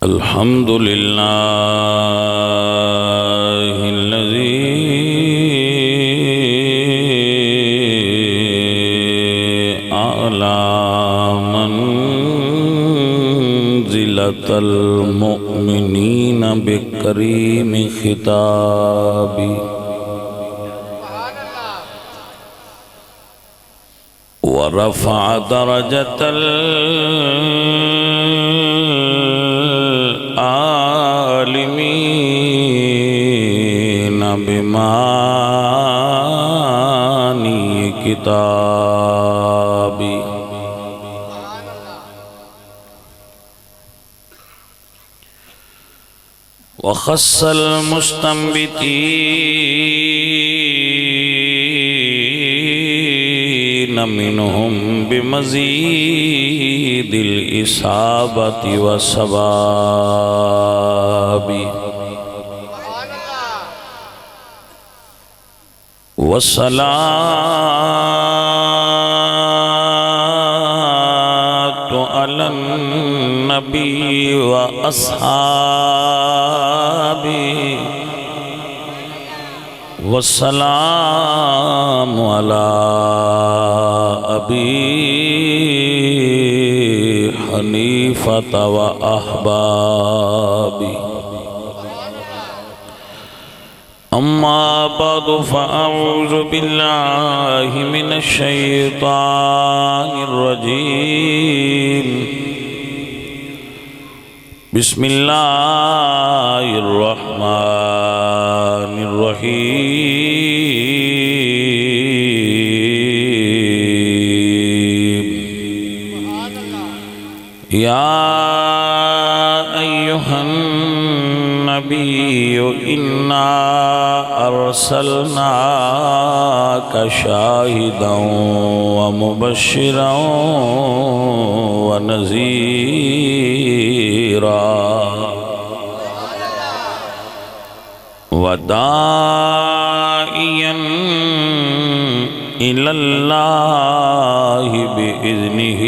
الحمد لله الذي أعلى منزلة المؤمنين بكريم خطابه ورفع درجة العالمين بمعاني كتابه وخص المستنبتين منهم بمزيد الإصابة والصواب والصلاة على النبي وأصحابه والسلام على أبي حنيفة وأحبابي أما بعد فأعوذ بالله من الشيطان الرجيم بسم الله الرحمن الرحيم يا أيها النبي إنا أرسلناك شاهدا ومبشرا ونذيرا وداعيا إلى الله بإذنه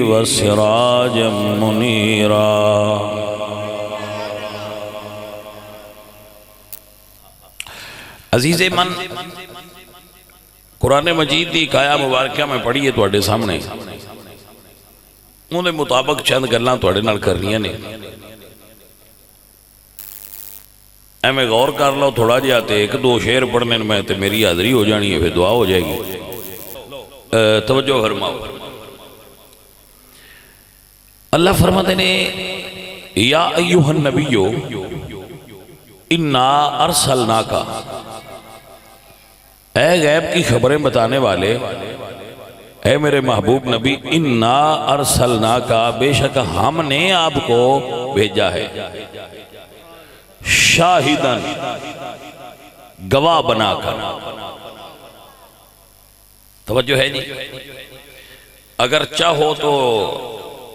وسراجا منيرا عزیز من قرآن مجید دی ایک آیا مبارکہ میں پڑھی ہے تواڈے سامنے انہوں نے مطابق چند گلاں تواڈے نال کرنیاں نے اے میں غور کر لو تھوڑا جہا تے ایک دو شعر پڑھنے میں تے میری حاضری ہو جانی ہے پھر دعا ہو جائے گی توجہ فرماؤ اللہ فرماتے نے یا ایھا النبی انا ارسلناکا اے غیب کی خبریں بتانے والے اے میرے محبوب نبی انا ارسلناکا بے شک ہم نے آپ کو بھیجا ہے شاہدن گواہ بنا کر توجہ ہے جی اگر چاہو تو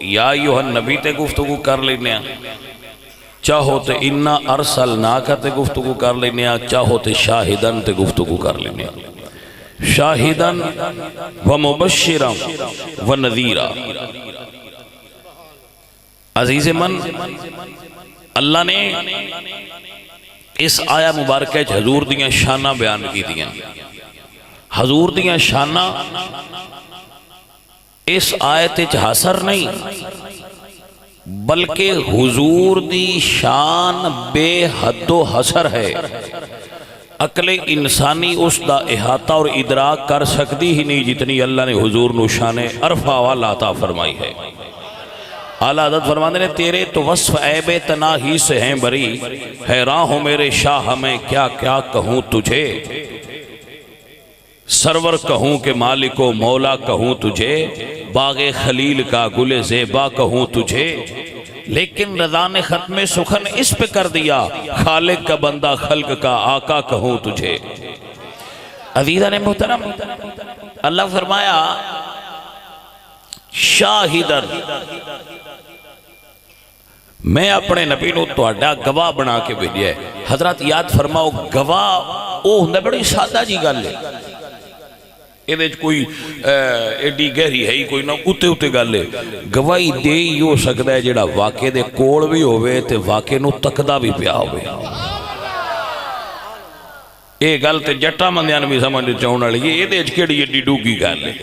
یا ایھا النبی تے گفتگو کر لینے چاہو تے انا ارسلناکا تے گفتگو کر لینے چاہو تے شاہدن تے گفتگو کر لینے شاہدن و مبشرا و نذیرا عزیز من اللہ نے اس آیا مبارکہ حضور دیاں شانہ بیان کی دیاں حضور دیاں شانہ اس آیت حاصر نہیں بلکہ حضور دی شان بے حد و حصر ہے عقل انسانی اس دا احاطہ اور ادراک کر سکتی ہی نہیں جتنی اللہ نے حضور نو شان عرفہ والا عطا فرمائی ہے اعلیٰ حضرت فرمانے نے تیرے تو وصف عیب تناہی سے ہیں بری حیران ہوں میرے شاہ میں کیا کیا کہوں تجھے سرور کہوں کہ مالک و مولا کہوں تجھے باغ خلیل کا گل زیبا کہوں تجھے لیکن رضا نے ختم سخن اس پہ کر دیا خالق کا بندہ خلق کا آقا کہوں تجھے عزیزہ نے محترم اللہ فرمایا شاہدن میں اپنے نبی نو تہاڈا گواہ بنا کے بھیجیا ہے حضرات یاد فرماؤ گواہ او ہوندا بڑی سادہ جی گل ہے یہ کوئی ایڈی گہری ہے ہی کوئی نہ اتے اتے گل ہے گواہی دے ہی ہو سکتا ہے جڑا واقعے دے کول بھی ہوئے تے واقعے نو تکدا بھی پیا ہوئے یہ گل تے جٹا مندیاں بھی سمجھ چاہنے والی یہ دے کیڑی ایڈی ڈوگی گل ہے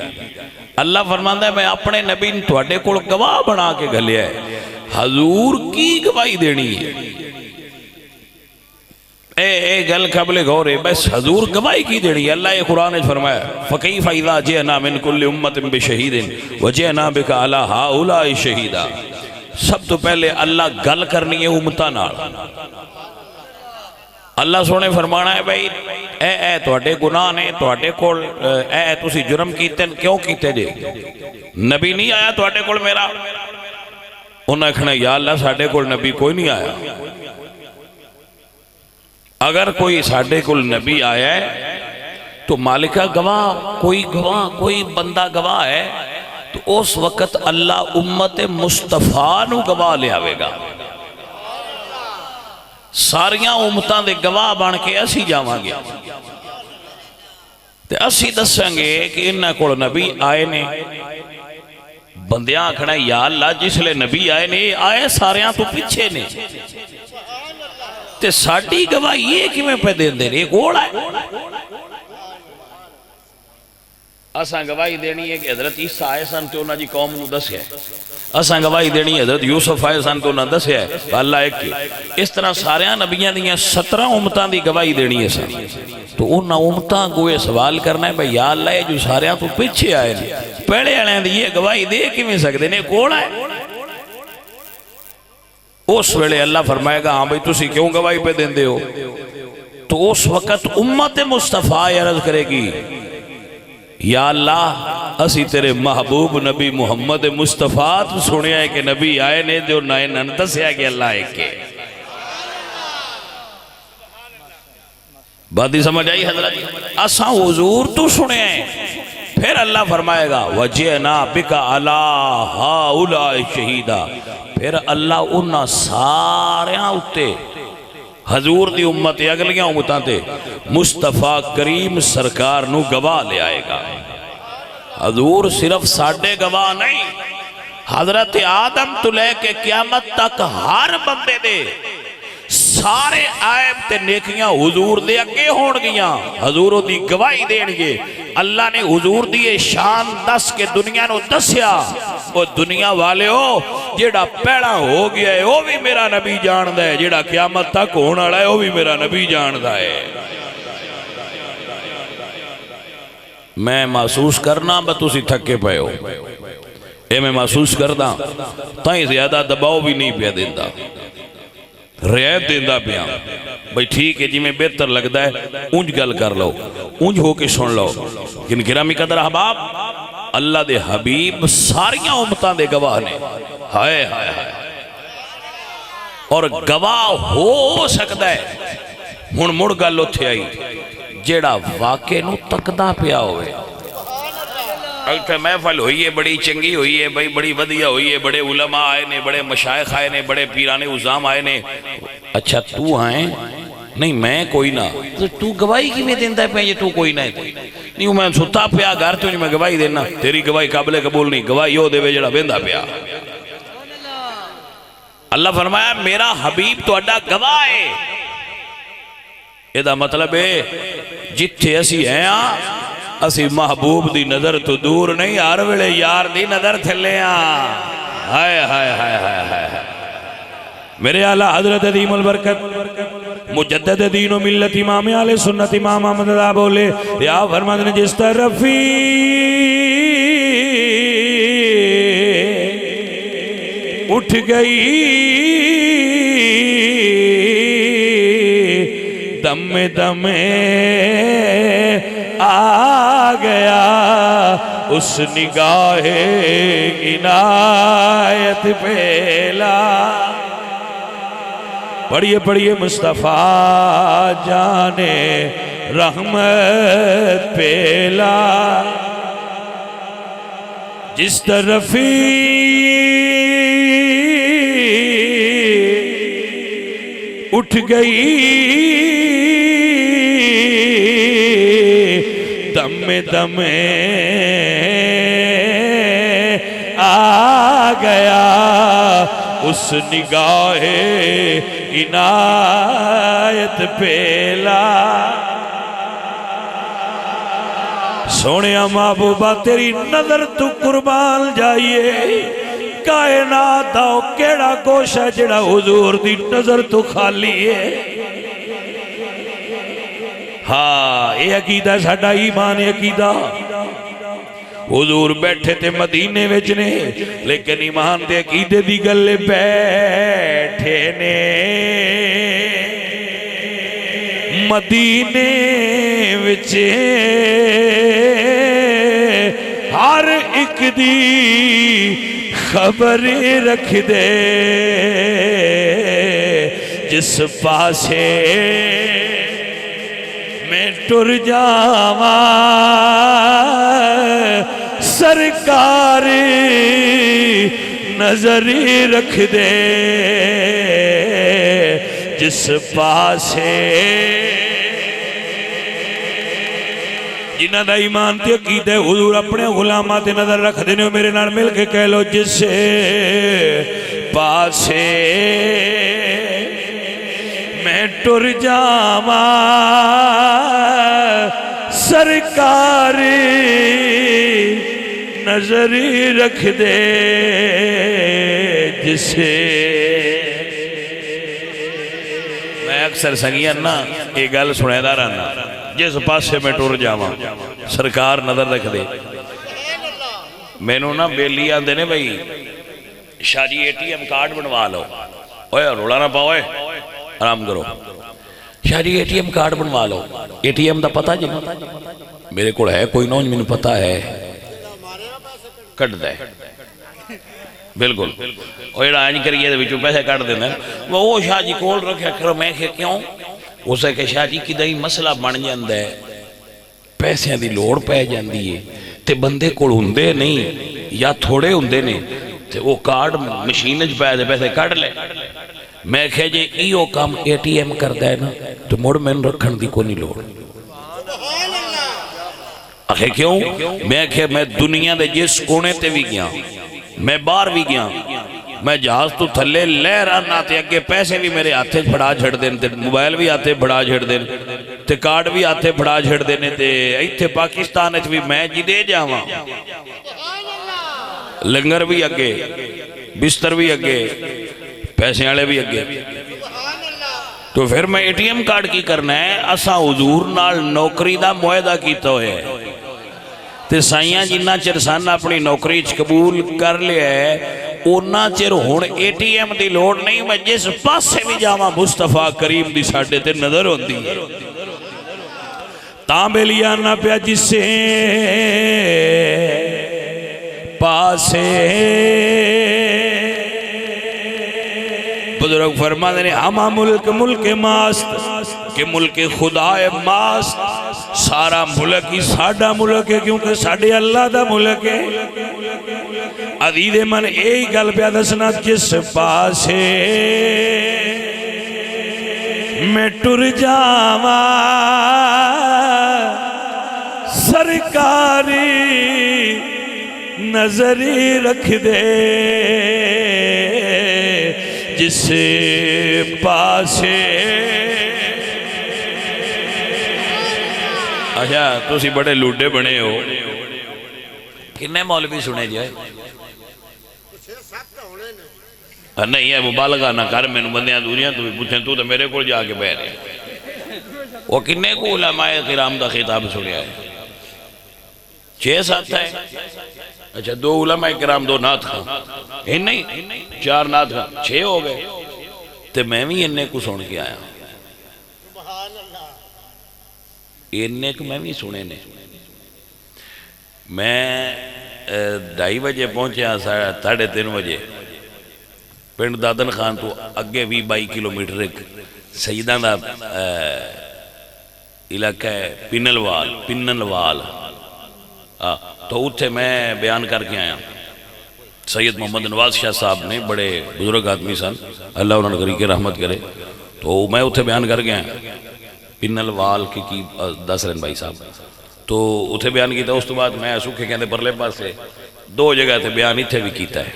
اللہ فرماندا ہے میں اپنے نبی نے تواڈے کول گواہ بنا کے گھلیا ہے حضور کی گواہی دینی ہے اے گل قبل غور ہے بس حضور گواہی کی دینی ہے اللہ یہ قرآن نے فرمایا فَكَيْفَ إِذَا جِئْنَا مِن كُلِّ أُمَّةٍ بِشَهِيدٍ وَجِئْنَا بِكَ عَلَىٰ هَٰؤُلَاءِ شَهِيدًا سب تو پہلے اللہ گل کرنی ہے امتاں نال اللہ سونے فرمانا ہے بھائی اے تواڈے گناہ نے تواڈے کول اے تسی جرم کیتے کیوں کیتے جے نبی نہیں آیا تواڈے کول میرا انہاں کہنا یا اللہ ساڈے کول نبی کوئی نہیں آیا اگر کوئی ساڈے کول نبی آیا ہے تو مالکہ گواہ کوئی بندہ گواہ ہے تو اس وقت اللہ امت مصطفیٰ نو گواہ لے آوے گا ساریاں امتاں دے گواہ بن کے اسی جاواں گے تے اسی دسیں گے کہ انہاں کول نبی آئے نے بندیاں آکھنا یا اللہ جس لئے نبی آئے نے آئے ساریاں تو پیچھے نے تے ساڑی گواہ یہ کہ میں پہ دین دے رہے گوڑ آئے اساں گواہی دینی ہے کہ حضرت عیسیٰ آئے سن تو انہاں جی قوم نو دس ہے اساں گواہی دینی ہے حضرت یوسف آئے سن تو انہاں دس ہے اللہ ایک کی اس طرح ساریاں نبیاں دیاں 17 امتاں دی گواہی دینی ہے سن تو انہاں امتاں کوئی سوال کرنا ہے بھئی یا اللہ یہ جو ساریاں تو پیچھے آئے نے پہلے آنے دی یہ گواہی دے کی میں سکتے نے کوڑ آئے اس ویلے اللہ فرمائے گا ہاں بھئی تسی کیوں گواہی پہ دین دے ہو تو اس وقت امت مصطفیٰ عرض کرے گی یا اللہ اسی تیرے محبوب نبی محمد مصطفیٰ تو سنیا ہے کہ نبی آئے نے جو نائے ننتس ہے کہ اللہ ایک کے بات ہی سمجھ آئی حضرت اساں حضور تو سنیا ہے پھر اللہ فرمائے گا وَجِئْنَا بِكَ عَلَىٰ هَٰؤُلَاءِ شَهِيدًا پھر اللہ انہاں ساریاں اتے حضور دی امت اگلیاں امتاں تے مصطفیٰ کریم سرکار نو گواہ لے آئے گا حضور صرف ساڑھے گواہ نہیں حضرت آدم تو لے کے قیامت تک ہر بندے دے سارے عیب تے نیکیاں حضور دے اگے ہون گیاں حضور دی گواہی دین گے اللہ نے حضور دی شان دس کے دنیا نو دسیا وہ دنیا والے ہو جیڑا پیڑا ہو گیا ہے وہ بھی میرا نبی جاندہ ہے جیڑا قیامت تک ہونا ہے وہ بھی میرا نبی جاندہ ہے میں محسوس کرنا بتوسی تھکے پہ ہو اے میں محسوس کرنا تائیں زیادہ دباؤ بھی نہیں پیا دیندہ رعایت دیندہ پیا بھئی ٹھیک ہے جی میں بہتر لگتا ہے اونج گل کر لو اونج ہو کے سن لو لیکن گرامی قدر احباب اللہ دے حبیب ساریاں امتاں دے گواہ نے ہائے ہائے ہائے اور گواہ ہو سکتا ہے ہن مڑ گل اتھے آئی جیڑا واقع نو تکدا پیا ہوئے اگر محفل ہوئی ہے بڑی چنگی ہوئی ہے بھئی بڑی ودیہ ہوئی ہے بڑے علماء آئے نے بڑے مشائخ آئے نے بڑے پیرانے عظام آئے نے اچھا تو آئیں نہیں میں کوئی نہ تو گواہی کی میں دیندہ ہے یہ تو کوئی نہ ہے نہیں میں ستا پیا گھر تو نہیں میں گواہی دینا تیری گواہی قابل قبول نہیں گواہی ہو دے وے جڑا بیندہ پیا اللہ فرمایا میرا حبیب تو اڈا گواہ ہے یہ دا مطلب ہے جتھے اسی ہیں اسی محبوب دی نظر تو دور نہیں ہر ویلے یار دی نظر تھلے ہائے ہائے ہائے ہائے ہائے میرے اعلیٰ حضرت عظیم البرکت مجدد دین و ملت امام علیہ سنت امام احمد اللہ بولے یا فرماد نے جس طرفی اٹھ گئی دم دم آ گیا اس نگاہ عنایت پہلا پڑھئے پڑھئے مصطفیٰ جانے رحمت پہلا جس طرفی اٹھ گئی دم دم آ گیا اس نگاہ عنایت پیلا سونے محبوبہ تیری نظر تو قربان جائیے کائنات دا کیڑا گوشہ ہے جڑا حضور دی نظر تو خالی ہے ہاں یہ عقیدہ ساڈا ایمان عقیدہ حضور بیٹھے تے مدینے وچنے لیکن ایمان دے عقیدے دی گلے بیٹھے نے مدینے وچے ہر ایک دی خبر رکھ دے جس پاسے میں ٹر جاواں سرکار نظر رکھ دے جس پاسے جنہ دا ایمان تے عقیدہ حضور اپنے غلامات نظر رکھ دینے میرے نال مل کے کہہ لو جس پاسے میں ٹر جاواں سرکار نظر رکھ دے جسے میں اکثر سنگیاں نا یہ گل سنے دا رہنا جس پاسے میں ٹر جاواں سرکار نظر رکھ دے میں نو نا بیلی آندے نے بھئی شاہ جی ATM کارڈ بنوا لو اوے روڑا نہ پاؤ آرام کرو شاہ جی ATM کارڈ بنوا لو ATM دا پتہ جی میرے کو ہے کوئی نوج میں پتہ ہے کٹ دے بالکل اور یہ آنج کریے دے بچوں پیسے کٹ دینا وہ شاہ جی کول رکھے کرو میں کیوں اسے کہ شاہ جی کی دائی مسئلہ بن جاندہ ہے پیسے دی لوڑ پہ جاندی ہے تے بندے کو ہندے نہیں یا تھوڑے ہندے نہیں تے وہ کارڈ مشینج پہ دے پیسے کٹ لے میں کہے جے ایو کام ATM کر دے نا تو موڑ میں رکھن دی کو نہیں لوڑ آخے کیوں میں کہے میں دنیا دے جس کونے تے بھی گیا میں باہر بھی گیا میں جہاز تو تھلے لے رہا تے اگے پیسے بھی میرے ہاتھے پھڑا جھڑ دین تے موبائل بھی ہاتھے پھڑا جھڑ دین تے کارڈ بھی ہاتھے پھڑا جھڑ دینے تے ایتھے پاکستان اچھ بھی میں جی دے جاواں لنگر بھی اگے بستر بھی اگے پیسے آلے بھی اگے تو پھر میں ATM کارڈ کی کرنا ہے اسا حضور نال نوکری دا معاہدہ کیتا ہوئے تے سائیاں جنہ چرسان اپنی نوکری قبول کر لیا ہے اونا چر ہون ATM دی لوڑ نہیں میں جس پاس سے بھی جاواں مصطفیٰ کریم دی ساڑھے تے نظر ہوندی ہے تانبے لیا نہ پیا جسے پاسے بزرگ فرما دینے ہما ملک ماست کہ ملک خدا ماست سارا ملک ہی ساڑھا ملک ہے کیونکہ ساڑھے اللہ دا ملک ہے عدید من ایک گل پہ دسنا جس پاسے میں ٹر جاواں سرکاری نظری رکھ دے جس پاسے اچھا تو سی بڑے لوٹے بنے ہو کنے مولوی سنے جائے نہیں ہے مبالغہ نہ کر میں بندیاں دوریاں تو بھی پوچھیں تو میرے کو جا کے بہ رہے وہ کنے کو علماء کرام دا خطاب سنیا ہے 6-7 ہے اچھا 2 علماء کرام 2 نات خان نہیں 4 نات خان 6 ہو گئے تے میں بھی انہیں کو سن کے آیا انہیں کو میں بھی سنے نے میں 2:30 بجے پہنچے 3:30 بجے پنڈ دادن خان تو اگے بھی 22 کلومیٹر ایک سیدان دا علاقہ ہے پننوال تو اتھے میں بیان کر کے آیا سید محمد نواز شاہ صاحب نے بڑے بزرگ آدمی سن اللہ انہوں نے غریق رحمت کرے تو میں اتھے بیان کر کے آیا پننوال کی دس رہن بھائی صاحب تو تو اتنے بیان کیتا. اس تو بعد میں سکھے کہندے پرلے پاسے 2 جگہ تے بیان اتنے بھی کیتا ہے.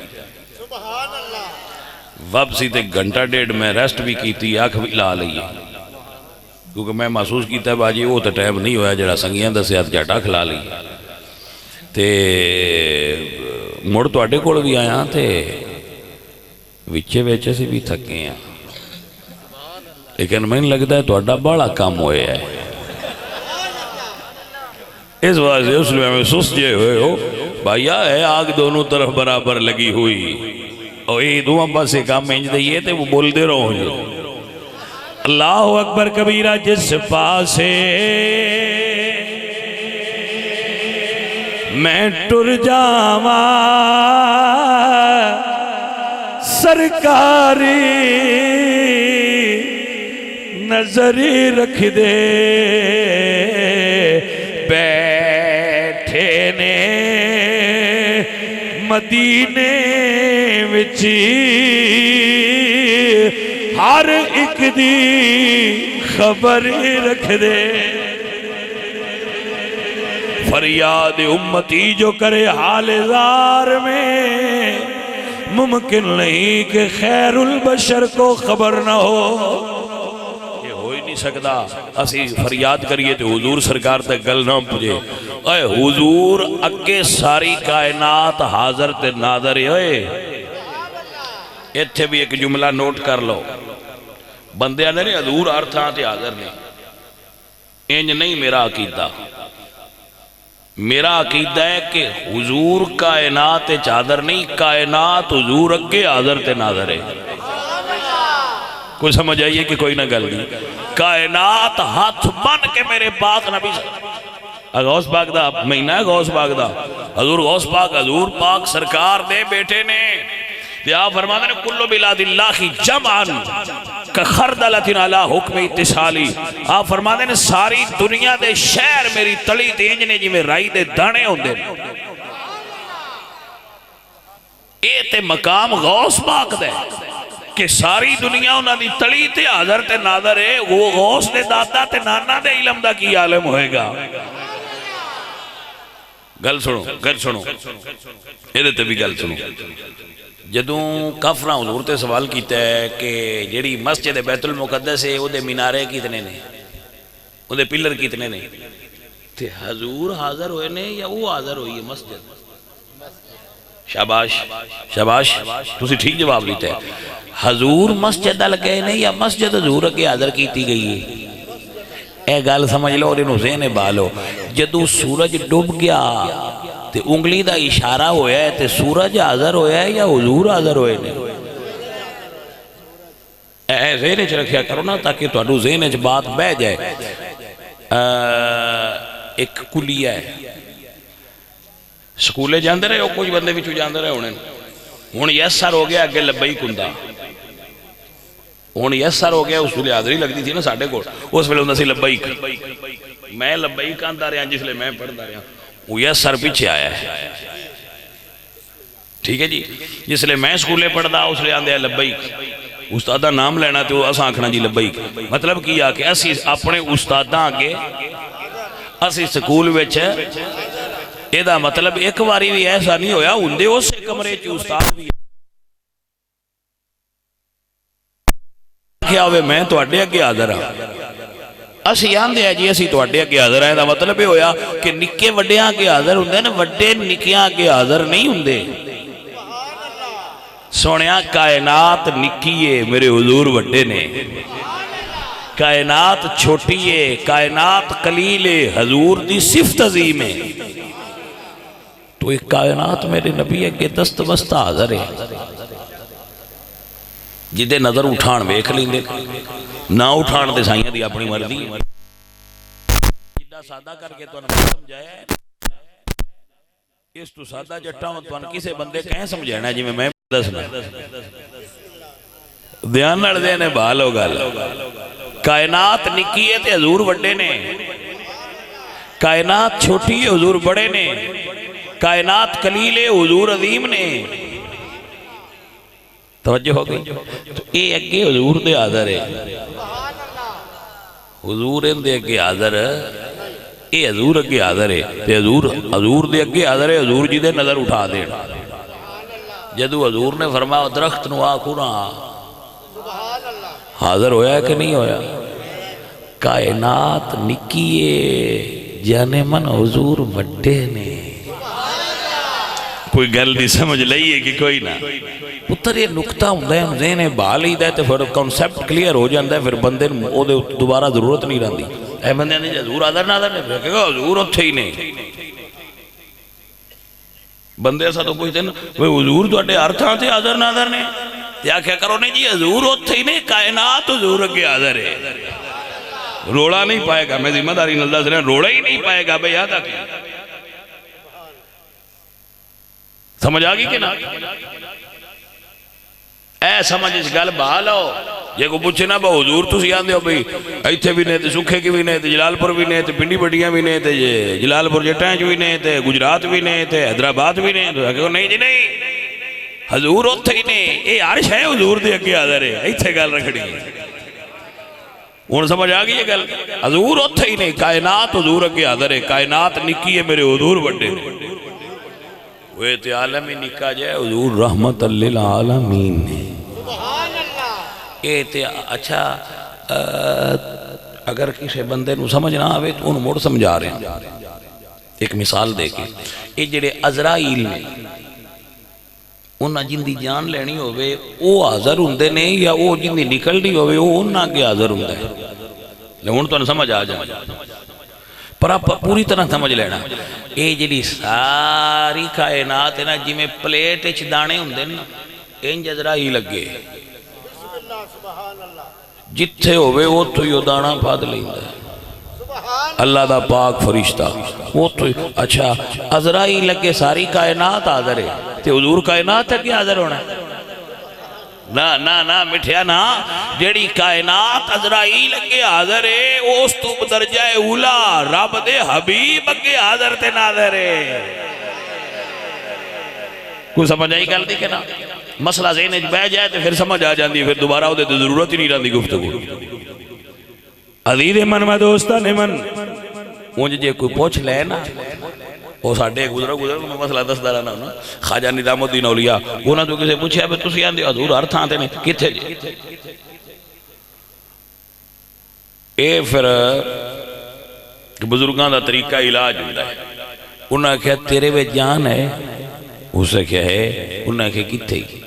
واپسی تے گھنٹہ ڈیڑھ میں ریسٹ بھی کیتی, آنکھ بھی لا لئی, کیونکہ میں محسوس کیتا ہے باجی وہ تو ٹائم نہیں ہویا جڑا سنگیاں دسیا جھٹا کھلا لی. تے مڑ تواڈے کول بھی آیا تے وچے وچے سے بھی تھکے ہیں, لیکن میں لگتا ہے تواڈا بڑا کام ہویا ہے. اس واسطے اس میں سست جے ہوئے ہو بھائیا ہے, آگ دونوں طرف برابر لگی ہوئی اور یہ دونوں پاسے کام انج دئیے تے وہ بول دے رہو جو. اللہ اکبر کبیرہ. جس پاسے میں ٹر جاواں سرکاری نظری رکھ دے, بیٹھے نے مدینے وچی ہر ایک دی خبر رکھ دے. فریاد امتی جو کرے حال زار میں, ممکن نہیں کہ خیر البشر کو خبر نہ ہو. یہ ہو ہی نہیں سکتا. اسی فریاد کریے تو حضور سرکار تک گل نہ پجے. اے حضور اگے ساری کائنات حاضر تے ناظر ہے. ایتھے بھی ایک جملہ نوٹ کر لو, بندے آنے نے حضور ہر تھاں تے حاضر نے, انج نہیں میرا عقیدہ. میرا عقیدہ ہے کہ حضور کائنات حاضر نہیں, کائنات حضور اگے حاضر تے ناظر ہے. کوئی سمجھ آئیے کہ کوئی نہ گل نہیں. کائنات ہاتھ بن کے میرے پاک نبی غوث پاک دا مہینہ ہے, غوث پاک دا حضور غوث پاک حضور پاک سرکار دے بیٹے نے. آپ فرماتے ہیں کلو بلاد اللہ جمعن کخردلت علی حکم اتصالی. آپ فرماتے ہیں ساری دنیا دے شہر میری تلی تینجنے جی میں رائی دے دانے ہوں دے. اے تے مقام غوث پاک دے کہ ساری دنیا انہاں دی تلی تے حاضر تے ناظر ہے. وہ غوث دے دادا تے نانا دے علم دا کی عالم ہوئے گا. گل سنو گل سنو یہ تے بھی گل سنو. جدوں کافراں حضور تے سوال کیتا ہے کہ جیڑی مسجد بیت المقدس ہے وہ دے مینارے کتنے نے, وہ دے پلر کتنے نے, تے حضور حاضر ہوئے نے یا وہ حاضر ہوئی ہے مسجد؟ شاباش شاباش, تسی ٹھیک جواب لیتے ہیں. حضور مسجد لگے نے یا مسجد حضور اگے حاضر کیتی گئی ہے؟ اے گل سمجھ لو اور انہوں ذہن بالو. جدوں سورج ڈوب گیا تے انگلی دا اشارہ ہویا ہے تے سورج حاضر ہویا ہے یا حضور حاضر ہوئے نے؟ اے ذہن اچھ رکھیا کرو نا تاکہ تو انہوں ذہن اچھ بات بہ جائے. ایک کلیہ ہے, سکولے جاندے رہے ہو, کچھ بندے بھی جاندے رہے ہونے. ہون یسر ہو گیا اگے لبائی کندہ, ہون یسر ہو گیا. اس لئے حاضری لگ دی تھی نا ساڑھے کو, اس ویلے ہوندہ سی لبائی. میں لبائی کاندہ رہا جس لئے میں پڑھتا رہا, وہ یسر پیچھے آیا ہے. ٹھیک ہے جی, جس لئے میں سکولے پڑھتا اس لئے آندے ہیں لبائی. استادہ نام لینا تو اساں آکھنا جی لبائی. مطلب کیا کہ اسی اپنے استادہ آگے اسی سکول ویچ ہے. ایدہ مطلب ایک واری بھی ایسا نہیں ہویا ہوندے اس کمرے چی استاد بھی کیا ہوئے میں تو اڈے اگے حاضر ہاں. اسی آندے ہیں جی اسی تو اڈے اگے حاضر ہیں. دا مطلب یہ ہویا کہ نکے وڈیاں کے حاضر ہوندے نا, وڈے نکیاں کے حاضر نہیں ہوندے. سونیا کائنات نکیے میرے حضور وڈے نے, کائنات چھوٹیے کائنات قلیلے حضور دی صفت عظیم ہے. تو ایک کائنات میرے نبی اگے دست بستہ حاضر ہے. جدے نظر اٹھان ویکھ لیں دے, نہ اٹھان دے سائیاں دی اپنی مرضی. جدہ سادہ کر کے تو انہوں سمجھایا ہے, اس تو سادہ جٹا ہوں تو انہوں کسے بندے کہیں سمجھانا جی میں دسنا دھیان نڑ دینے بھال ہو گل. کائنات نکی ہے تے حضور وڈے نے, کائنات چھوٹی ہے حضور بڑے نے, کائنات قلیل ہے حضور عظیم نے. توجہ ہو گئی. تو اے اگے حضور دے حاضر ہے, حضور ان دے اگے حاضر یہ حضور اگے حاضر ہے تے حضور دے اگے حاضر ہے حضور جی دے نظر اٹھا دین جدو حضور نے فرمایا درخت نو آکھو نا حاضر ہویا ہے کہ نہیں ہویا کائنات نکیے جانے من حضور وڈے نے کوئی گل نہیں سمجھ لئیے کہ کوئی نہ پتر یہ نکتہ ہوندہ ہے ہم ذہنے بھال ہی دے تو پھر کنسپٹ کلیئر ہو جاندہ ہے پھر بندے دوبارہ ضرورت نہیں رہندی اے بندے نے حضور حاضر ناظر نے کہا حضور اتھے ہی نہیں بندے ایسا تو پوچھتے ہیں حضور تو اٹھے ہر تھاں تھے حاضر ناظر نے یا کیا کرو نہیں جی حضور اتھے ہی نہیں کائنات حضور اگے حاضر ہے روڑا نہیں پائے گا میں ذمہ داری نلدہ سے روڑا ہی نہیں پائے گا بھئی یاد آکے سمجھ آگی کہ نا اے سمجھ اس گل بحال ہو یہ کو پوچھے نا با حضور تو سیان دیو بھئی ایتھے بھی نہیں تھے سکھے کی بھی نہیں تھے جلال پور بھی نہیں تھے پنڈی بڑیاں بھی نہیں تھے جلال پور جٹائنچ بھی نہیں تھے گجرات بھی نہیں تھے حیدرآباد بھی نہیں تھے کہ نہیں جی نہیں حضور اتھے ہی نہیں اے عرش ہے حضور دے اگے حاضر ہے ایتھے گل رکھڑی انہوں سمجھ آگئی یہ گل حضور اتھے ہی نہیں کائنات حضور اگے حاضر ہے کائنات نکی ہے میرے حضور بڑے وہ تے عالمی نکا جائے حضور رحمت للعالمین نے اے تے اچھا اگر کسی بندے نو سمجھ نہ آوے تو انہوں موڑ سمجھا رہے ہیں ایک مثال دے کے یہ جڑے عزرائیل نے انہاں جن دی جان لینی ہوئے او حاضر ہوندے نے یا او جن دی نکلنی ہوئے او انہاں کے حاضر ہوندے لیکن تو سمجھ آ جائے پر آپ پوری طرح سمجھ لینا اے جڑی ساری کائنات ہے نا جی میں پلیٹ اچھ دانے ہوندے نا انج عزرائیل لگے جتھے ہوئے وہ تو یہ دانا پاد لیندہ ہے اللہ دا پاک فرشتہ وہ تو اچھا عزرائیل لگے ساری کائنات حاضر ہے تے حضور کائنات ہے کہ حاضر ہونا ہے نا مٹھیا نا جیڑی کائنات عزرائیل لگے حاضر ہے اس تو درجہ اولا رب دے حبیب اگے حاضر تے ناظر ہے کوئی سمجھ آئی گل دی کہ نا مسئلہ ذہن بہ جائے تو پھر سمجھ آ جاندی پھر دوبارہ ہوتے تو ضرورت ہی نہیں رہتی گفتگو عزیز من میں دوستان من مجھے جے کوئی پوچھ لے نا وہ ساڑھے گزرہ میں مسئلہ دست دارا نا خواجہ نظام الدین اولیاء وہ نا تو کسے پوچھے اب تسی آن دے حضور ہر تھان تے نے کتھے جے اے پھر بزرگاں دا طریقہ علاج ہوتا ہے انہاں نے کہا تیرے وے جان ہے اسے کیا ہے انہاں نے کہا کتھے ہی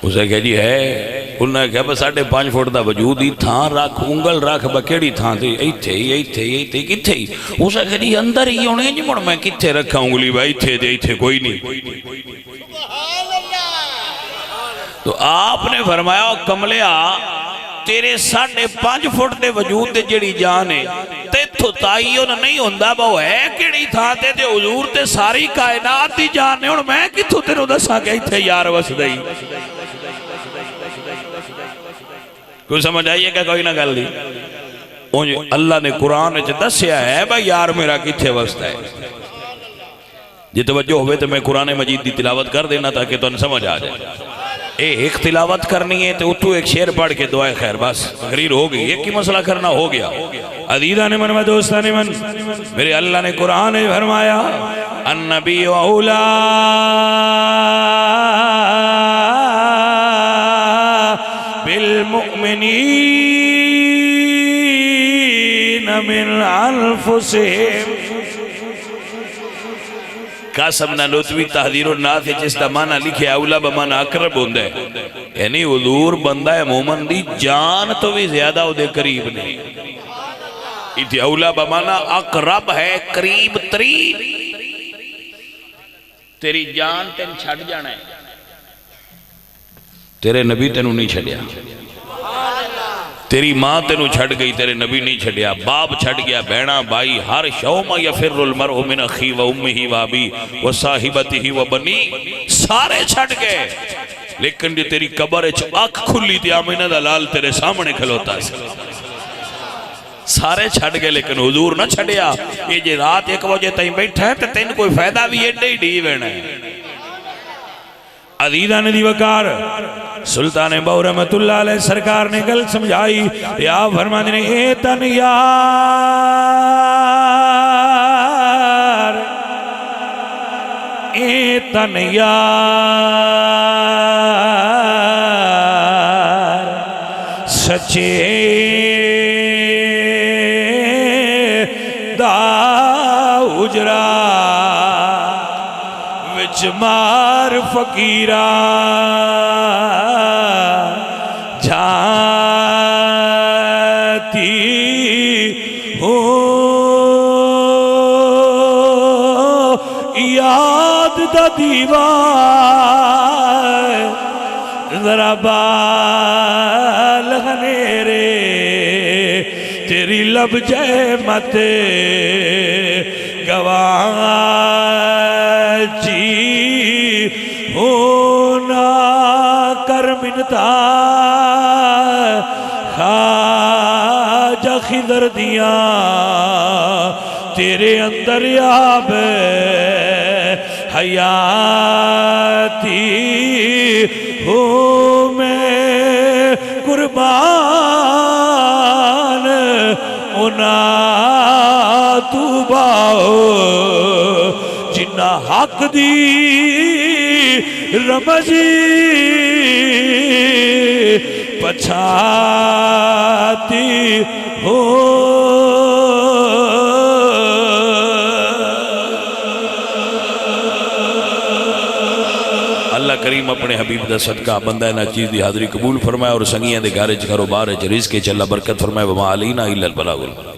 اسے کہا جی ہے انہاں نے کہا بس 5.5 فٹ دا وجود ہی تھان رکھ انگل رکھ بکیڑی تھان تھی ایتھے ہی کتھے ہی اسے کہا جی اندر ہی ہونے جی مڑ میں کتھے رکھا انگلی بھائی ایتھے کوئی نہیں تو آپ نے فرمایا کملیا تیرے 5.5 فٹ دے وجود دے جڑی جان ہے تے تو تائیوں نہیں ہوندہ باؤ ہے کیڑی تھا تے حضور تے ساری کائنات دی جان ہے اور میں کتھو تیروں دسا کہ ایتھے یار وس دئی کوئی سمجھ آئیے کہ کوئی نہ گل دی اللہ نے قرآن نے دسیا ہے بھائی یار میرا کتھے وسط ہے جی توجہ ہوئے تو میں قرآن مجید دی تلاوت کر دینا تاکہ تو سمجھ آ جائے ایک تلاوت کرنی ہے تو اتو ایک شعر پڑھ کے دعائے خیر بس تقریر ہو گئی ایک کی مسئلہ کرنا ہو گیا عزیزان من و دوستان من میرے اللہ نے قرآن نے فرمایا النبی و اولا بالمؤمنین من انفسہم قاسم نالوتوی تحذیر الناس ہے جس دا معنی لکھے اولا بمعنی اقرب ہوندہ ہے یعنی حضور بندہ مومن دی جان تو بھی زیادہ ہو دے قریب نہیں ایتی اولا بمعنی اقرب ہے قریب ترین تیری جان تین چھڑ جانا ہے تیرے نبی تینوں نہیں چھڑیا تیری ماں تینوں چھڑ گئی تیرے نبی نہیں چھڑیا باپ چھڑ گیا بہنا بھائی ہر شوم یفر المرء من اخی و امہی و ابی و صاحبتہی و بنی سارے چھڑ گئے لیکن جو تیری قبر آنکھ کھلی تھی آمینہ دلال تیرے سامنے کھلوتا ہے سارے چھڑ گئے لیکن حضور نہ چھڑیا یہ جی رات 1 بجے تائیں بیٹھا ہے تو تین کوئی فائدہ بھی ایڈے ہی ڈی وینا ہے عزیزان دی وقار سلطان بہو رحمت اللہ علیہ سرکار نے گل سمجھائی یا فرمانے نے اے تن یار اے تن یار سچے دا اجرا وچ مار فقیرہ جاتی ہوں یاد دا دیوار ذرا بالغ نیرے تیری لب جے مت گواچی ہونا کر منتا خواجہ خضر دیاں تیرے اندر یاب حیاتی ہوں میں قربان اُنا تو باؤ جنہ حق دی رمزی پچھاتی ہو اللہ کریم اپنے حبیب دا صدقہ بندہ نا چیز دی حاضری قبول فرمائے اور سنگیاں دے گھارج کاروبار رزق کے چلا برکت فرمائے وما علینا الا البلاغ